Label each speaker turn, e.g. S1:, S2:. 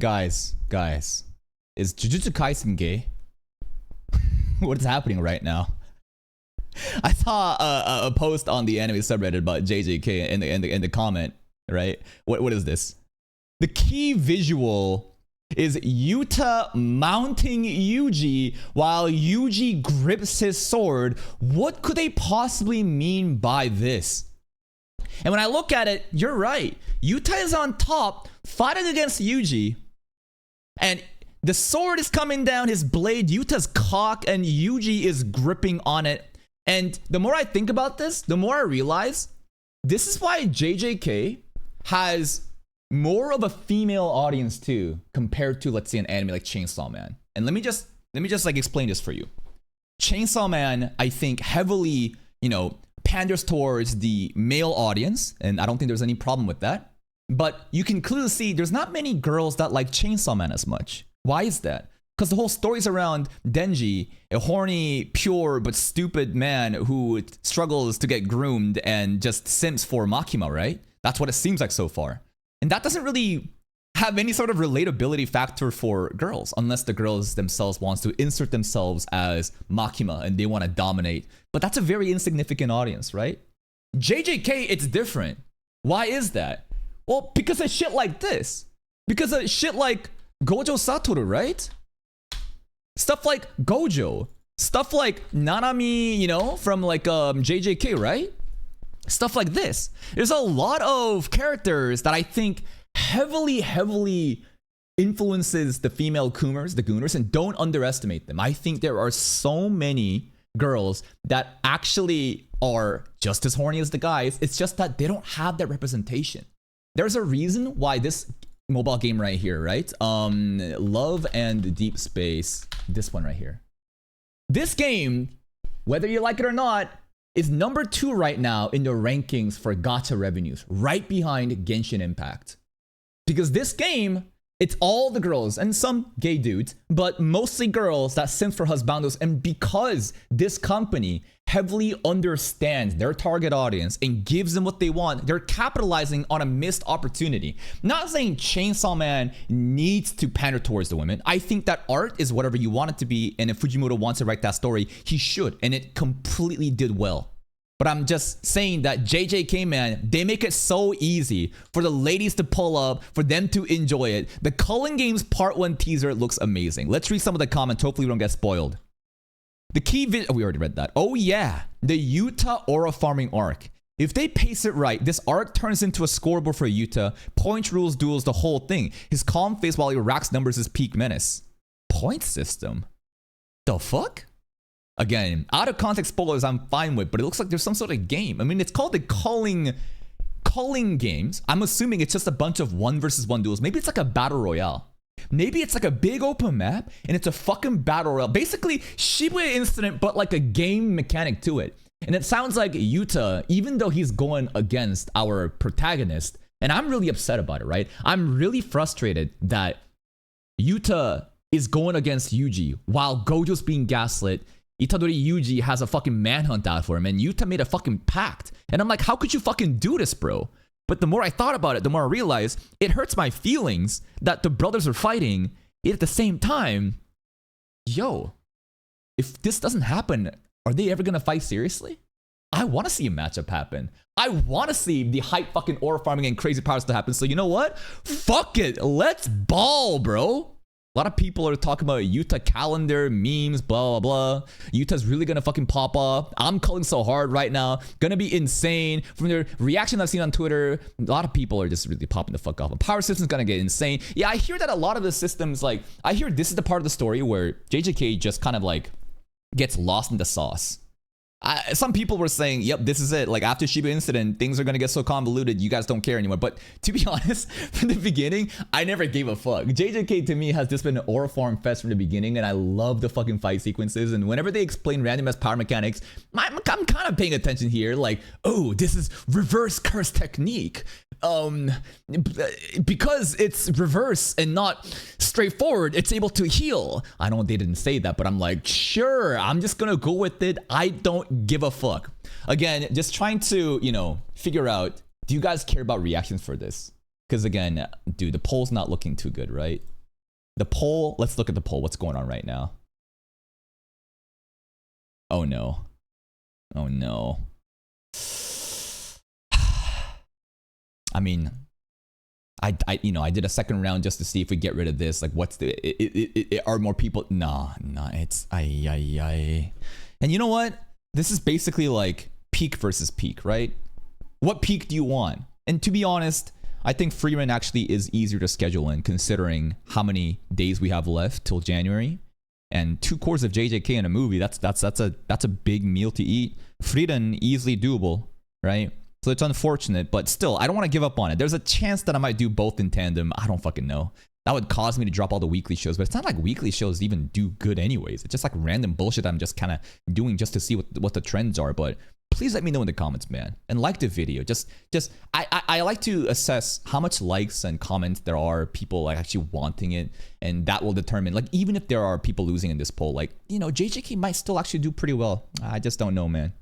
S1: Guys, is Jujutsu Kaisen gay? What is happening right now? I saw a post on the anime subreddit about JJK in the comment, right? What is this? The key visual is Yuta mounting Yuji while Yuji grips his sword. What could they possibly mean by this? And when I look at it, you're right. Yuta is on top, fighting against Yuji. And the sword is coming down, his blade, Yuta's cock, and Yuji is gripping on it. And the more I think about this, the more I realize this is why JJK has more of a female audience too, compared to, let's say, an anime like Chainsaw Man. And let me just like explain this for you. Chainsaw Man, I think, heavily, panders towards the male audience, and I don't think there's any problem with that. But you can clearly see there's not many girls that like Chainsaw Man as much. Why is that? Because the whole story's around Denji, a horny, pure, but stupid man who struggles to get groomed and just simps for Makima, right? That's what it seems like so far. And that doesn't really have any sort of relatability factor for girls, unless the girls themselves wants to insert themselves as Makima and they want to dominate. But that's a very insignificant audience, right? JJK, it's different. Why is that? Well, because of shit like this. Because of shit like Gojo Satoru, right? Stuff like Gojo. Stuff like Nanami, from like JJK, right? Stuff like this. There's a lot of characters that I think heavily influences the female Kumers, the Gooners, and don't underestimate them. I think there are so many girls that actually are just as horny as the guys. It's just that they don't have that representation. There's a reason why this mobile game right here, right? Love and Deep Space, this one right here. This game, whether you like it or not, is number 2 right now in the rankings for gacha revenues, right behind Genshin Impact. Because this game, it's all the girls and some gay dudes, but mostly girls that simp for husbandos. And because this company heavily understands their target audience and gives them what they want, they're capitalizing on a missed opportunity. Not saying Chainsaw Man needs to pander towards the women. I think that art is whatever you want it to be, and if Fujimoto wants to write that story, he should, and it completely did well. But I'm just saying that JJK, man, they make it so easy for the ladies to pull up, for them to enjoy it. The Culling Games Part 1 teaser looks amazing. Let's read some of the comments. Hopefully we don't get spoiled. The key we already read that. Oh yeah, the Yuta aura farming arc. If they pace it right, this arc turns into a scoreboard for Yuta. Point rules duels the whole thing. His calm face while he racks numbers is peak menace. Point system? The fuck? Again, out of context spoilers I'm fine with, but it looks like there's some sort of game. I mean, it's called the Culling Games. I'm assuming it's just a bunch of 1 versus 1 duels. Maybe it's like a battle royale. Maybe it's like a big open map and it's a fucking battle royale. Basically, Shibuya Incident, but like a game mechanic to it. And it sounds like Yuta, even though he's going against our protagonist, and I'm really upset about it, right? I'm really frustrated that Yuta is going against Yuji while Gojo's being gaslit. Itadori Yuji has a fucking manhunt out for him, and Yuta made a fucking pact. And I'm like, how could you fucking do this, bro? But the more I thought about it, the more I realized it hurts my feelings that the brothers are fighting, yet at the same time, yo, if this doesn't happen, are they ever gonna fight seriously? I want to see a matchup happen. I want to see the hype fucking aura farming and crazy powers to happen. So you know what? Fuck it, let's ball, bro. A lot of people are talking about Yuta calendar, memes, blah, blah, blah. Yuta's really gonna fucking pop up. I'm calling so hard right now. Gonna be insane. From the reaction I've seen on Twitter, a lot of people are just really popping the fuck off. And Power System's gonna get insane. Yeah, I hear that a lot of the systems, like, I hear this is the part of the story where JJK just kind of like gets lost in the sauce. Some people were saying, yep, this is it. Like, after Shibuya Incident, things are going to get so convoluted, you guys don't care anymore. But to be honest, from the beginning, I never gave a fuck. JJK, to me, has just been an aura farm fest from the beginning, and I love the fucking fight sequences. And whenever they explain random ass power mechanics, I'm kind of paying attention here. Like, oh, this is reverse curse technique. Because it's reverse and not straightforward, it's able to heal. I know they didn't say that, but I'm like, sure, I'm just gonna go with it. I don't give a fuck. Again, just trying to, figure out, do you guys care about reactions for this? Because again, dude, the poll's not looking too good, right? The poll, let's look at the poll. What's going on right now? Oh no. Oh no. I mean, I did a second round just to see if we get rid of this. Like, what's the, are more people? Nah, it's, and you know what? This is basically like peak versus peak, right? What peak do you want? And to be honest, I think Freeman actually is easier to schedule in, considering how many days we have left till January, and 2 cores of JJK in a movie. That's a big meal to eat. Frieden easily doable, right? So it's unfortunate, but still, I don't want to give up on it. There's a chance that I might do both in tandem. I don't fucking know. That would cause me to drop all the weekly shows, but it's not like weekly shows even do good anyways. It's just like random bullshit that I'm just kind of doing just to see what the trends are. But please let me know in the comments, man, and like the video. I like to assess how much likes and comments there are, people like actually wanting it, and that will determine, like, even if there are people losing in this poll, like, you know, JJK might still actually do pretty well. I just don't know, man.